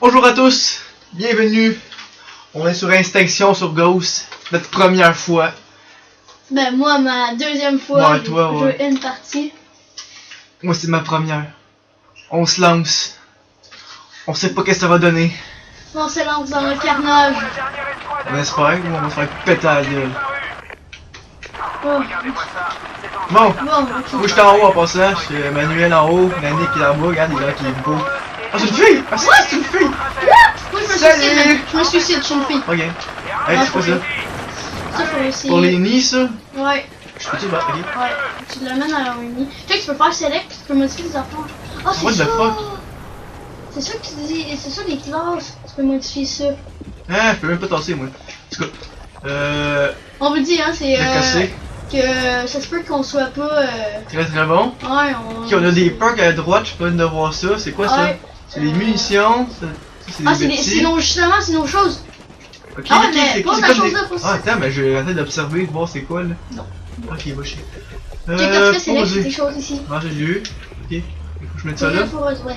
Bonjour à tous, bienvenue. On est sur Instinction sur Ghost, notre première fois. Ben moi, ma deuxième fois, Ouais, toi, j'ai ouais. joué une partie. Moi c'est ma première. On se lance. On sait pas qu'est-ce que ça va donner. On se lance dans le carnage. On espère ou on va se faire péter à la gueule. Oh. Bon, Bon, moi ok. j'étais en haut en passant, j'ai Manuel en haut, Yannick qui est en bas, regarde les gars qui est beau. Ah c'est une fille! Ah c'est une fille! Moi je me Salut. suicide, je me suicide, je suis une fille. Ok. Hey, c'est quoi ça? Ça faut aussi. Pour les nids ça? Ouais, Je peux-tu battre? Ok. ouais. Tu l'amènes à la mini. Tu sais que tu peux faire select, tu peux modifier les affaires. Oh What c'est the ça! fuck? C'est ça que tu dis, c'est ça les classes, tu peux modifier ça. Ah, je peux même pas tasser moi. En tout cas, On vous dit hein, c'est le cassé. que ça se peut qu'on soit pas Très très bon. ouais, Ok, on a des perks à droite, je peux de voir ça. C'est quoi ça? Ouais. C'est des munitions, ça c'est des Ah c'est petits. nos, justement c'est nos choses. Ok, Ah, ok, mais c'est pose c'est la comme chose des... là, pose Ah ça. attends, mais je vais arrêter d'observer, voir c'est quoi là. Non. Ok, va chier. Check comme ça, c'est là Poser. ces choses ici. Ah, j'ai lu. Ok, il faut que je mette ça là. Ouais.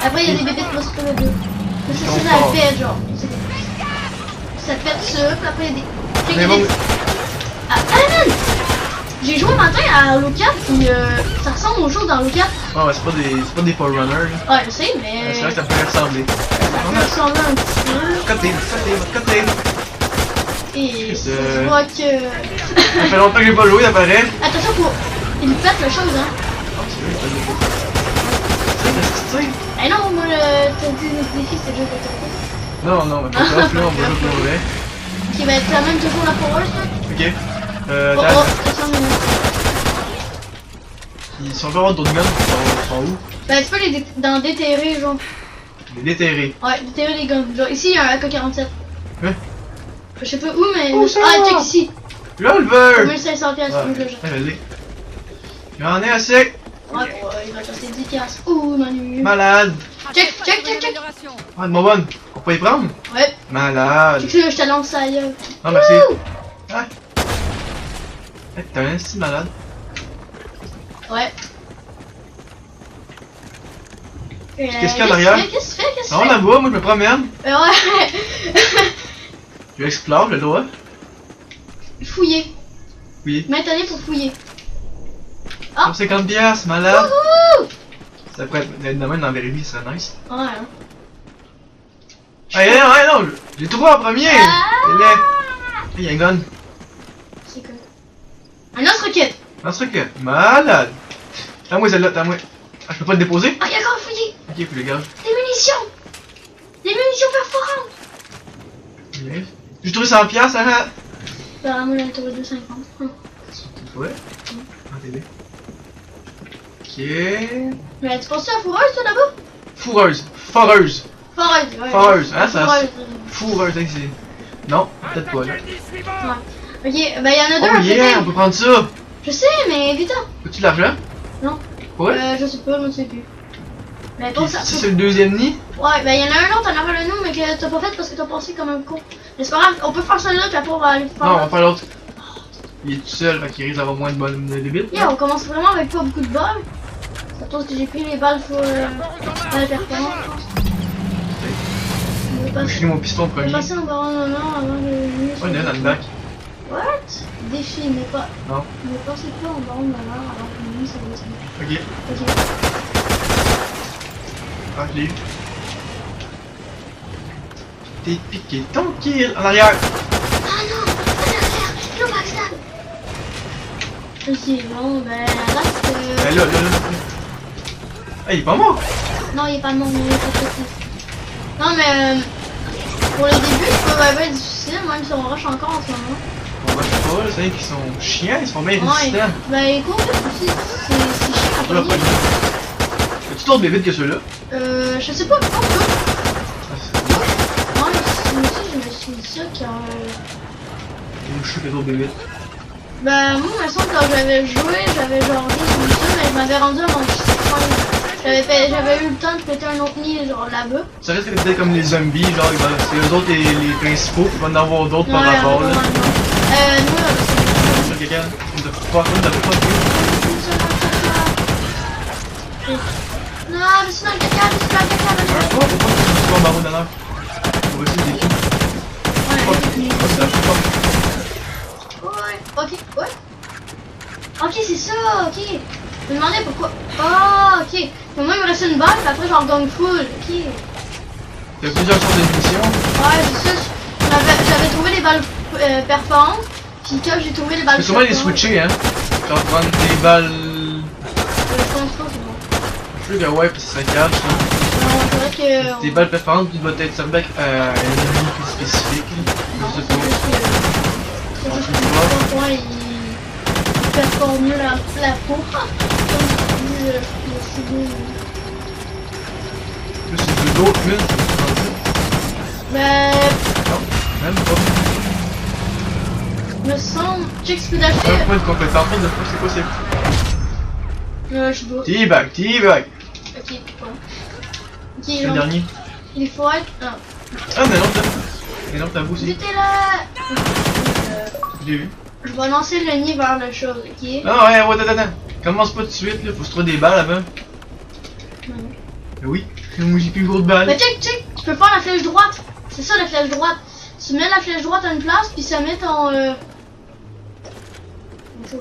Après, il y a des bébés qui vont se trouver deux. Mais ça, Ils c'est sont dans forts. le pet, genre. Ça pète ça, puis après, il y a des. Check, Mais il y a bon, des- Ah, man! J'ai joué un matin à Locat, puis ça ressemble aux choses dans Locat. ah, ouais, c'est pas des Forerunners là. Ouais, je sais, mais. C'est vrai que ça peut ressembler. Ça peut ressembler un petit Côté, côté. peu. Et ça Qu'est-ce se que- voit que. Ça fait longtemps que j'ai pas joué, ça paraît. Attention, faut. Il pète la chose, hein. Ah, c'est vrai, il fait le ça, c'est Eh non, moi, t'as dit notre défi, c'est juste de côté. Non, non, mais pas grave, là, on va jouer pour vrai. Qui va être quand même toujours la foreuse, là. Ok. Oh, Attends, oh, ça sent ils sont pas avoir d'autres guns, ils sont où? Ben, tu peux les dans déterrer, genre. Les déterrer. Ouais, déterrer les guns. Genre, ici, il y a un AK-47. Hein? Je sais pas où, mais. Où ça? Ah, check ici. Là, on le veut! 1500 piastres, Ouais, moi, je le jette. je l'ai. J'en ai assez! Ouais, il va te rester 10 piastres. Ouh, Manu. Malade! Check. Ah, de mon bonne! On peut y prendre? Ouais. Malade! Check ça, je te lance ça ailleurs. Ah, merci! Ouh. Ah! Hey, t'es un si malade! Ouais. Qu'est-ce qu'il y a derrière? Qu'est-ce que tu fais? Non, là-bas, moi je me promène! Ouais. Je explore, j'ai le droit! Fouiller. Oui. Maintenant, pour fouiller. Ah. 50 piastres, malade! Wouhou! Ça pourrait être de même dans la vraie vie, ça serait nice. Ouais, hein. Hey, non! J'ai trouvé en premier! Ah. C'est laid! Il y a un gun! C'est quoi? Un lance-roquette. Un truc malade! T'as moi celle-là, t'as moi! Ah, je peux pas le déposer? Ah, il y a encore fouillé. Ok, faut que je le garde. Des munitions. Des munitions perforantes. Yes. J'ai trouvé 100 piastres, hein? Bah, moi, j'en ai trouvé 2,50. Ouais. Ah, t'es bien. Ok. Mais tu penses à la fourreuse, toi, là-bas? Fourreuse. Foreuse. Foreuse, ouais. Foreuse, hein, ça. Foreuse. Fourreuse, hein, c'est. Non, peut-être pas, là. Ouais. Ok, bah, il y en a deux Oh à yeah, on côté. peut prendre ça! Je sais, mais vite, hein. As-tu de l'argent? Non. Ouais? Je sais pas, je ne sais plus. Mais Ok, bon, ça, ça. c'est le deuxième nid? Ouais, bah, il y en a un autre en avant de nous, mais que t'as pas fait parce que t'as pensé comme un con. Mais c'est pas grave, on peut faire celui-là, puis après, on va aller faire. Non, on va faire l'autre. Il est tout seul, fait qu'il risque d'avoir moins de bonnes de bits. Yeah, on commence vraiment avec pas beaucoup de balles. C'est à cause que j'ai pris les balles pour la performance, je pense. On va Je passer- finis mon piston on va premier. passer en baron de main avant de venir. Oh, il y en a dans le bac. What? Défi, mais pas. Non. Ne passez pas en baron de main avant que lui ça va se mettre. Ok. Ok. Ah, je l'ai eu. T'es piqué ton kill en arrière. Ah non! En arrière! Le backstab! Ok, bon, ben reste. Ben là. Ah, il est pas mort. Non, il est pas mort, mais il est pas petit. Non, mais pour le début, c'est pas vraiment difficile, même si on rush encore en ce moment. On va pas, là, c'est vrai qu'ils sont chiants, ils sont bien Ouais, résistants. ben il court vite aussi, c'est chiant à Là, pogner. As-tu d'autres bébés que ceux-là? Je sais pas, pourquoi pas. Ah, c'est bon. Ouais, moi aussi je me suis dit ça quand. Je sais qu'il y a d'autres bébés. Ben moi, il me semble que quand j'avais joué, j'avais genre dit ça, mais je m'avais rendu à mon j'avais eu le temps de péter un autre nid genre là-bas. Ça risque d'être peut-être comme les zombies, genre c'est eux autres les principaux, il va en avoir d'autres par Ouais, rapport là. nous, Sur quelqu'un, on doit pas, non, je suis dans le caca, je suis dans le caca, Je me demandais pourquoi. Ah, ok. Mais moi, il me restait une balle, puis après, j'en gagne full. Ok. T'as plusieurs sortes de munitions. Ouais, c'est ça. J'avais trouvé les balles perforantes. Puis quand j'ai trouvé les balles Tu peux sûrement les perforantes, switcher, hein. Genre prendre des balles. je pense pas, c'est bon. Je sais que ouais, parce que ça cache. Hein. Non, c'est vrai que. Des balles perforantes qui doivent être servies avec un ennemi plus spécifique. Non, Je c'est sais juste pas. que. C'est juste que ton point, il performe mieux la peau. Comme je dis, le civil. Plus c'est deux autres mines. Mais. Non, même pas. Me semble. Check ce que d'acheter. Un point de compétence, de fois c'est possible. Je dois. Teabag, teabag. Ok, bon. Ok, C'est le donc, dernier. il faut être. Ah. Ah, mais non, mais non, t'as vous aussi. J'étais là. Je l'ai vu. Je vais lancer le nid vers la chose, ok? Ah ouais, ouais, attends. Commence pas tout de suite, là. Faut se trouver des balles avant. Non. Mais oui, moi j'ai plus une grosse balle. Mais check, tu peux faire la flèche droite. C'est ça la flèche droite. Tu mets la flèche droite à une place, puis ça met ton. Ça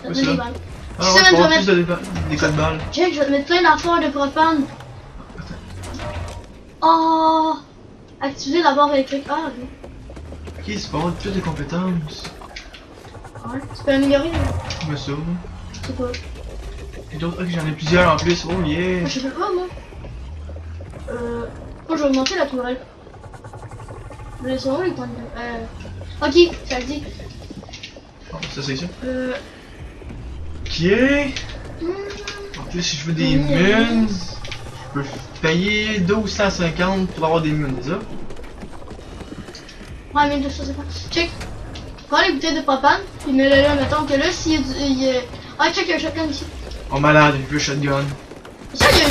te met ça. des balles. Ah ça, ouais, tu faut vas avoir plus mettre. des codes balles. Check, je vais te mettre plein d'affaires de propane. Oh! Activer la barre électrique. Ah, ok. Ok, c'est pas avoir plus de compétences. Ouais. Tu peux améliorer, là. Mais ça, là. C'est quoi? Et d'autres, ok, j'en ai plusieurs en plus. Oh yeah. Je sais pas, moi. Moi, je vais augmenter la tourelle. Mais c'est vraiment les points de. Ok, ça le dit. Oh, ça c'est ça. Ok. Hmm. En plus, si je veux des mines, je peux payer 1250 pour avoir des mines, c'est ça? Ouais, 1250. Check. Prends les bouteilles de propane, puis mets-le là, mettons que là, s'il y a du. Ah, check, il y a un shotgun ici. Oh malade, j'ai vu le shotgun. Ça, il y a.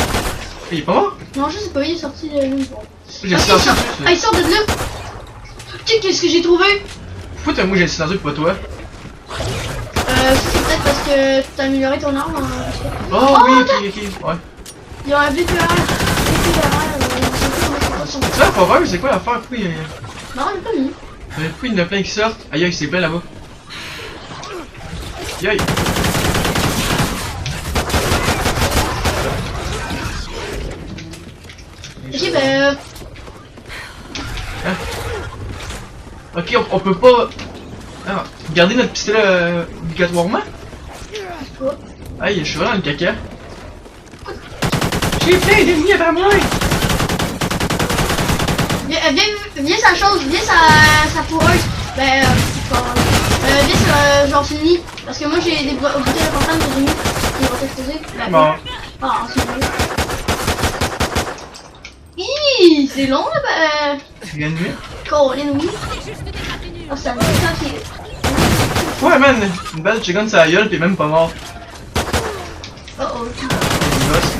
Il est pas mort? Non, je sais pas, il est sorti de l'une. J'ai Ah, silencieux. il sort de là. Check, qu'est-ce que j'ai trouvé? Pourquoi t'as moi j'ai silencieux pis pas toi? C'est peut-être parce que t'as amélioré ton arme. Oh oui, attends. ok, ouais. Il y a un BPR. C'est ça la foreuse, c'est quoi l'affaire? Pourquoi il y a... Non, j'ai pas mis. Pourquoi il y en a plein qui sortent? Aïe aïe, c'est plein là-bas. Aïe aïe. Ok, ben. Hein? Ok, on peut pas... Ah, garder notre pistolet obligatoirement? Quoi? Aïe, je suis vraiment dans le caca. J'ai plein d'ennemis avant moi! Viens sa chose, viens sa fourreuse. Ben, viens sa genre fini. Parce que moi j'ai des bouteilles de propane que j'ai mis qui vont exploser. Ben, Bon. ah, c'est bon. Hi, c'est long là, ben. Tu viens de nuit? Colin, oui. Ah, ça me fait ça qui est. Ouais, man! Une balle de shotgun sur la gueule pis même pas mort. Oh oh. Il bosse.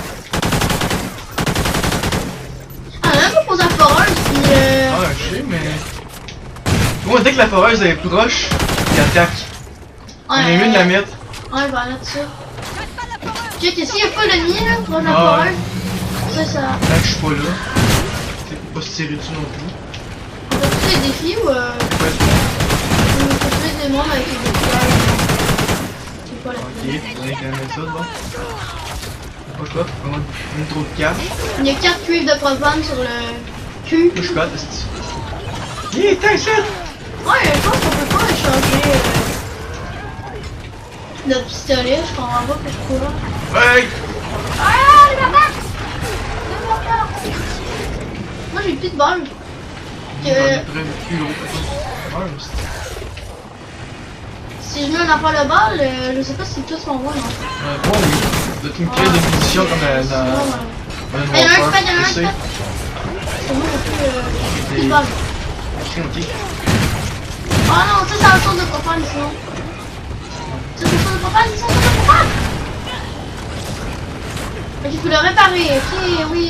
Ah, même pas pour sa foreuse, puis Ah, je sais, mais... Moi, dès que la foreuse est proche, il attaque. On est mieux de la mettre. Ouais, je vais mettre ça. Check ici, il y a pas le nid là, pour la Ah, foreuse. Ça. Là, je suis pas là. C'est pour pas se tirer dessus non plus. On va tous les défis ou Ouais. on va tuer des membres avec les défis. C'est pas la Ok, on est quand même ça, bon. Pas quoi, on a trop de cash. Il y a 4 cuivres de propane sur le cul. Moi, je suis pas de Il est étincelle! Ouais, je pense qu'on peut pas échanger notre pistolet, je comprends pas pourquoi. Ouais! Ah, les papas! Moi j'ai plus de balles. J'en ai plus gros. Ouais, Si je mets un affaire de balle, je sais pas si tous vont voir, non? bon, oui. De tout une caisse de munitions comme dans... Il y en a un qui pète, il y en a un qui pète. C'est moi j'ai plus de balles. Ok. Ah non, ça c'est un tour de propane sinon. Ça c'est un tour de propane, ça c'est un tour de propane. Ok, il faut le réparer, ok, oui.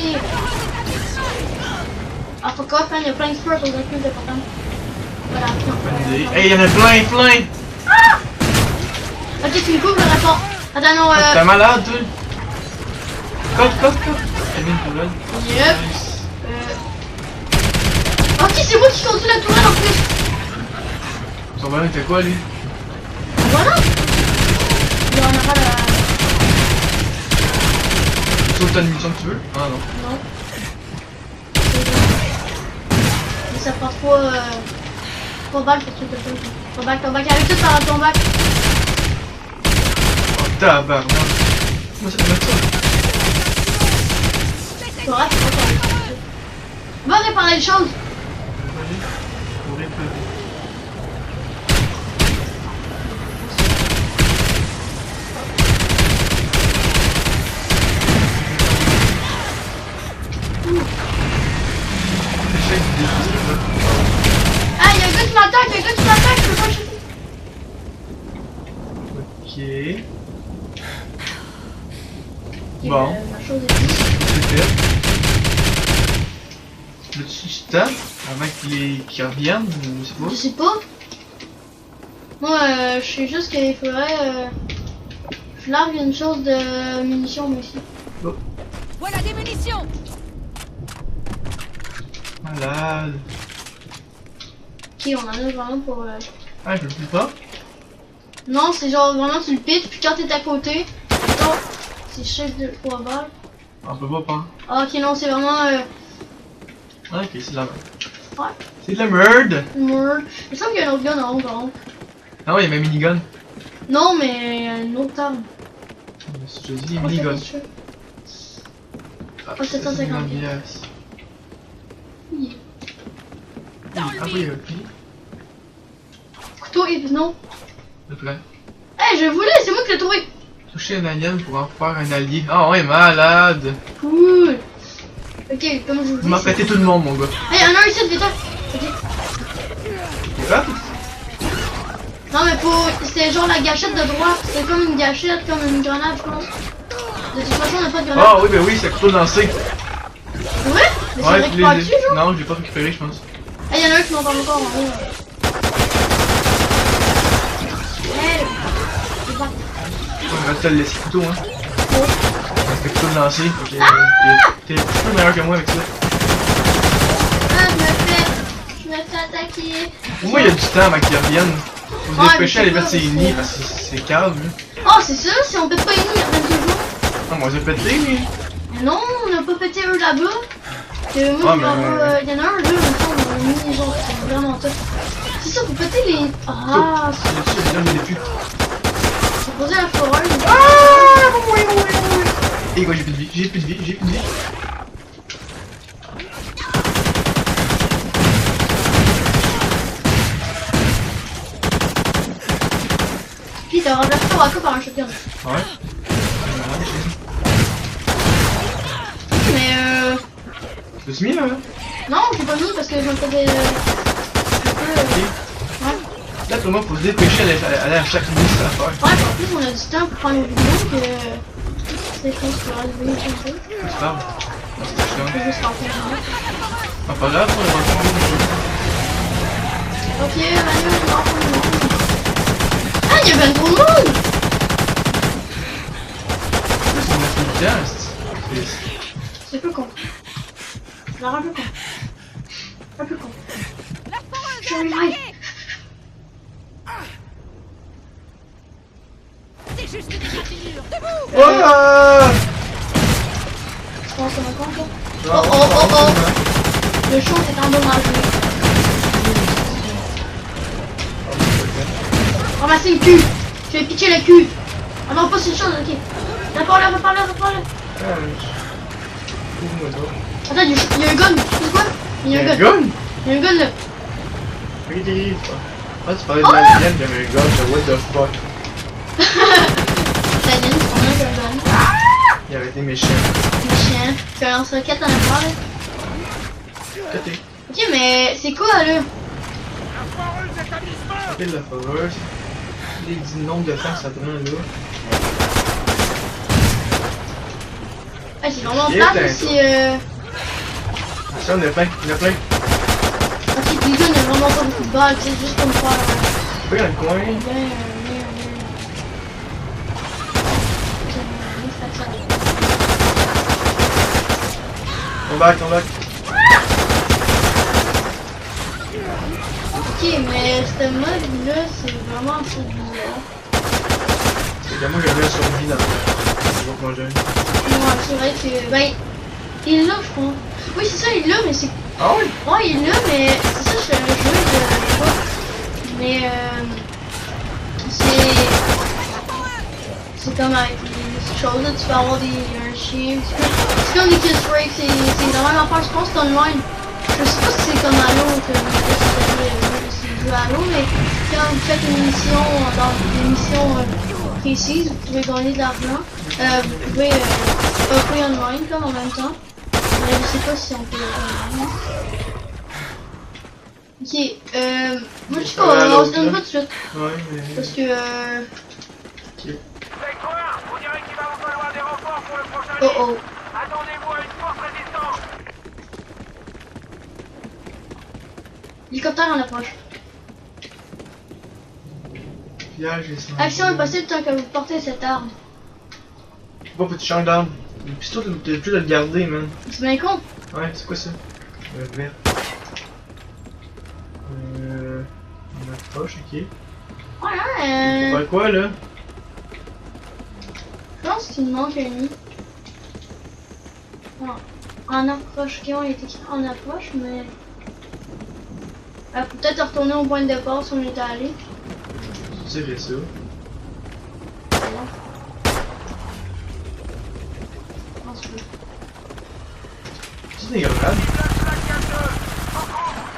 Ah, fuck off, hein, il y a plein de feux sur le cul de propane. Voilà, non. Hey, y'en a plein! Ah! Ok, tu me couvres le rapport. Attends, non, T'es malade, toi? Cote! T'as mis une tourelle. Yep. Ok, c'est moi qui conduis la tourelle en plus. Son bonhomme était quoi, lui? Voilà. Il y en aura la... tout autant de munitions que tu veux? Ah non. Non. Mais ça prend 3 balles pour tuer quelqu'un. 3 balles, arrive tout par ton bac. Oh tabarnak. Moi ça peut mettre ça. Correct, c'est pas correct. Va réparer les choses. Vas-y. Pour réparer. Ah, y'a un gars qui m'attaque, je peux pas le shooter. Ok. Ok, Bon. ma chose est finie. C'est fait. Veux-tu du temps avant qu'ils reviennent? Je sais pas. Je sais pas. Moi, je sais juste qu'il faudrait. Je largue une chose de munitions, moi aussi. Oh. Voilà des munitions. Malade. Ok, on en a vraiment pour. Ah, je le plus pas. Non, c'est genre vraiment tu le pitches, puis quand t'es à côté, oh, c'est chef de 3 balles. On peut pas. Ah, ok, non, c'est vraiment. Ah, ok, c'est de la merde. Ouais, C'est de la merde! merde. Il me semble qu'il y a un autre gun en haut, par contre. Ah ouais, il y a ma minigun. Non, mais une autre arme. Je dis Oh, minigun. c'est Ah, Oh, 750. yes. Oui. Ah oui, ok. Couteau et non. De près. Eh, je voulais, c'est moi qui l'ai trouvé. Toucher un alien pour en faire un allié. Ah ouais, malade! Cool. Ok, comme je vous Vous dis. m'en pété tout le monde, mon gars. Eh, y'en a un ici, vite. Ok. Ah, Non, mais c'était genre la gâchette de droite. C'était comme une gâchette, comme une grenade, je pense. De toute façon, on n'a pas de grenade. ah oui, ben oui, c'est couteau lancé. Ouais? Mais c'est Ouais, récupéré dessus, genre? non, je l'ai pas récupéré, je pense. Eh, y'en a un qui m'entend encore en haut. Eh, c'est pas. On va te le laisser couteau, hein. Oh. C'était couteau de lancer. Ok, t'es un peu meilleur que moi avec ça. Ah, je me fais attaquer. Au moins, il y a du temps avant qu'ils reviennent. Faut se Ouais, dépêcher à mais aller c'est mettre ses pas, nids c'est- parce que c'est calme. Hein. Oh, c'est ça, si on pète pas les nids, ils reviennent toujours. Ah, moi, j'ai pété, lui. Mais non, on n'a pas pété eux là-bas. Moi, Ah, genre, mais- y en a un là, on a mis genre, c'est vraiment top. C'est ça, faut péter les. Ah, Je l'ai plus. c'est posé la foreuse. Et quoi, j'ai plus de vie, j'ai plus de vie. Puis t'as renversé ton raccord par un shotgun. Ouais. Mais Tu l'as mis là? non, j'ai pas mis parce que je me faisais. Ouais. Là, pour moi, faut se dépêcher à aller à chaque mission à faire. Ouais, en plus, on a du temps pour prendre nos vidéos que. C'est con, tu pourras le venir comme ça. C'est pas grave. Non, c'est pas chiant. Je vais juste rentrer dedans. Ah, pas grave, on va faire Ok, Manu, je vais rentrer dedans. Ah, il y avait trop de monde! on a fait le temps, C'est peu con. Genre un peu con. Un peu con. La foreuse Je est vais attaquée. C'est juste des gratinures. Debout. Oh! Tu penses qu'on a con, toi? Oh. Le champ est endommagé. Ramasser le cul! Je vais pitcher le cul! Ah non, pas cette chose, ok. Va par là. Attends, il y a un gun! C'est quoi? Il y a un gun! gun? Il y a un gun là! Oui, ah, tu parlais de l'alien, il y avait un gun, what the fuck? La ligne, on a un gun. Il avait été méchant. Le chien. Tu as un roquette en arrière là? Côté. Ok, mais c'est quoi là? Côté de la foreuse. Les 10 nombres de temps que ça prend là. Ah, c'est vraiment Yeah, plate t'as aussi. Ça, on a plein. Ok, puis le gun, il y a vraiment pas beaucoup de balles, c'est juste comme ça. Pas dans le coin. On back. Ok, mais ce mode là, c'est vraiment un peu bizarre. C'est que moi, j'ai bien survie dans le jeu. Ouais, c'est vrai que. Ben, il l'a, je crois. Oui, c'est ça, il l'a, mais c'est. Ah oui? Ouais, il l'a, mais c'est ça, je jouais de fois. Mais c'est comme avec les choses, là, tu peux avoir un chien, c'est comme des kill streaks, c'est la même affaire, je pense que c'est online. Je sais pas si c'est comme Halo, que c'est du Halo, mais quand vous faites une mission, dans des missions précises, vous pouvez gagner de l'argent, vous pouvez upper online comme en même temps. Mais je sais pas si on peut le faire. Ok, moi je dis qu'on se donne pas tout de suite. Ouais, mais. Parce que Ok. On dirait qu'il va vous falloir des renforts pour le prochain oh livre. oh. Attendez-vous à une forte résistance. Hélicoptère en approche. Piège et ça. Action impossible tant que vous portez cette arme. Je sais pas, faut que tu changes d'arme. Le pistolet, t'es plus de le garder, man. C'est bien con. Ouais, c'est quoi ça? Vert. On approche, ok. Ouais, On fait quoi là? je pense qu'il manque un nid. Voilà. En approche, ok, on est écrit en approche, mais. Faut peut-être retourner au point de départ si on était allé. Tirer ça. C'est des grenades.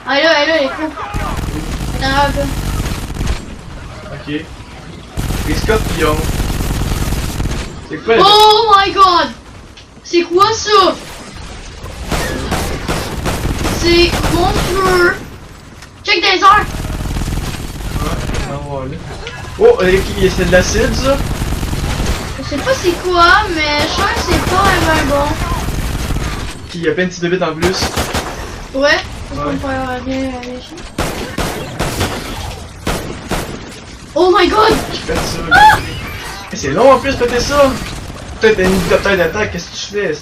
Ah là, elle est cool. Attends un peu. Ok. Les scorpions. C'est quoi? Oh my god! C'est quoi ça? C'est monstrueux! Check des airs! Ouais, voilà. Oh, c'est de l'acide ça? Je sais pas c'est quoi, mais je sens que c'est pas vraiment bon. Il y a plein de petits bébés en plus. Ouais, parce Ouais. qu'on peut bien lécher. Oh my god! Je fais ça. Là. Et c'est long en plus, péter ça. Peut-être un hélicoptère d'attaque, qu'est-ce que tu fais?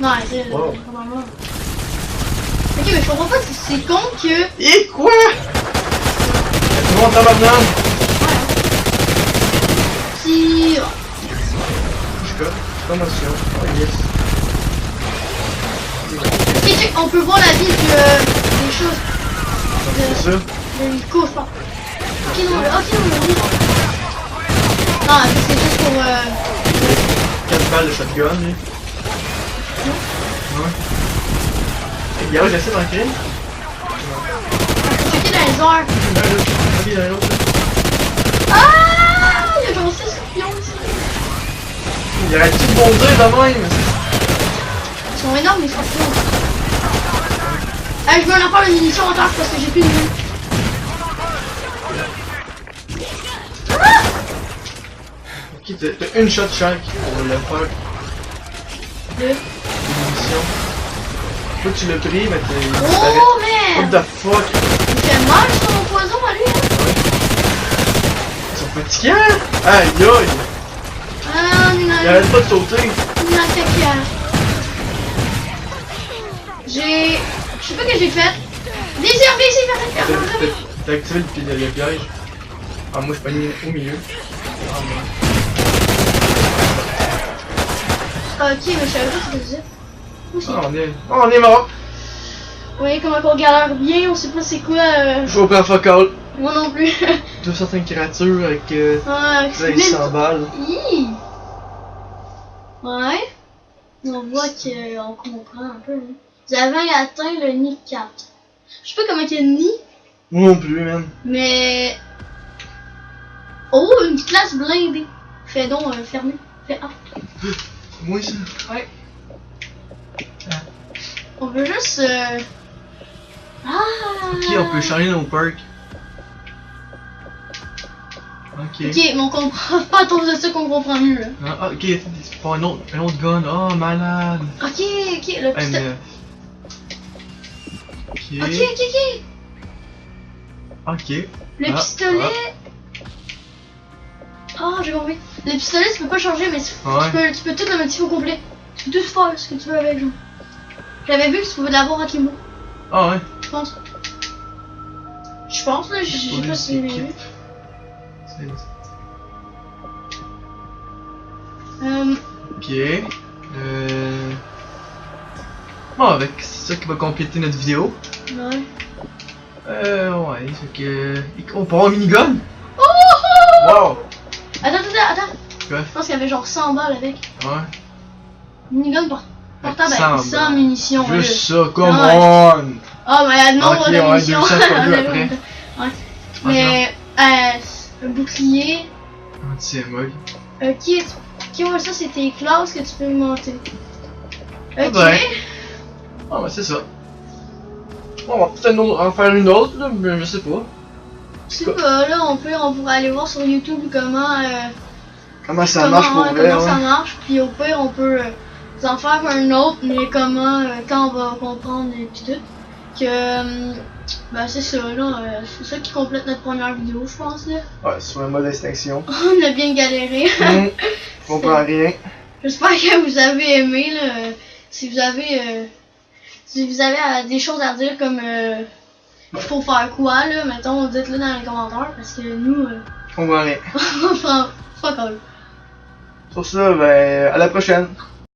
Non, c'est Wow. vraiment. Ok, mais je comprends pas, c'est con que. Et quoi? Tout le monde en maintenant. Si. Je colle. Promotion. Oh yes. Ok, check, on peut voir la vie des choses. C'est ça. De l'hélico, je pense. Ok, non, ok, non, oui. Non, c'est juste pour. 4 balles de shotgun, lui. Ouais. Y'a j'essaie d'en créer. Checker dans les airs. Il y a l'autre. Ah! Il y a genre 6 scorpions ici. Il arrête de bondir de même. Ils sont énormes les scorpions. Ah, je veux en faire une munition en terre parce que j'ai plus de vue. Ok, t'as une shot chaque pour le faire. Deux. Une munition. Toi tu l'as pris, mais t'es. Oh What man! the fuck? Il fait mal sur mon poison à lui, hein? Ils sont fatigants! Aïe aïe! Ah, Il arrête pas de sauter! J'ai. Je sais pas ce que j'ai fait. Viens ici, T'as activé le piège. Ah, moi je suis pas mis au milieu. Ah, moi. Ok, mais je savais pas ce que c'était. Où c'est? Ah, on est mort! Vous voyez comment on galère bien, on sait pas c'est quoi. Je vais prendre fuck all. Moi non plus. 205 créatures avec Ah, c'est 100 balles. Hi. Ouais. On voit qu'on comprend un peu. Hein. Vous avez atteint le nid 4. Je sais pas comment il y a le nid, Moi non plus, man. mais. Oh, une classe blindée. Fais donc fermé. Fais A. Moi ça. Ouais. On veut juste. Ah! Ok, on peut changer nos perks. Ok. Ok, mais on comprend pas trop de ça qu'on comprend mieux. Là. Ah, ok, c'est pas un autre gun. Oh, malade. Ok, le Hey, pistolet. mais... Ok. Ok. Le pistolet. Ah, j'ai compris. Le pistolet, tu peux pas changer, mais Ouais. tu peux tout le motif au complet. Tu peux tout faire ce que tu veux avec, genre. J'avais vu que tu pouvais l'avoir à Kimo, Ah ouais. je pense. Je pense, là, je sais pas si j'ai vu. Ok. Bon, avec c'est ça qui va compléter notre vidéo. Ouais. Ouais, c'est que. On peut avoir un minigun? Oh, oh, oh. Wow! Attends. Quoi? Je pense qu'il y avait genre 100 balles avec. Ouais. Minigun portable Avec avec 100 munitions. Juste là. ça, come Ah on! Ah, mais il y a le nombre Ok, de ouais, munitions. 200 pas deux après. Ouais. Mais, un bouclier. Anti-émol. Ok, ouais, ça c'est tes classes que tu peux monter. Ah Ok. ben. Ah ben c'est ça. Bon, on va peut-être en faire une autre, là, mais je sais pas. Je sais pas, là, on pourrait aller voir sur YouTube comment Ça marche pour vrai, comment ça ouais. marche, puis au pire, on peut en faire un autre, mais comment, quand on va comprendre et puis tout. Que, ben c'est ça, là, c'est ça qui complète notre première vidéo, je pense, là. Ouais, sur un mode extinction. On a bien galéré. Je comprends rien. J'espère que vous avez aimé, là. Si vous avez des choses à dire comme faut faire quoi, là, mettons, dites-le dans les commentaires parce que nous, Je comprends rien. on fera fuck all. Sur ça, ben, à la prochaine.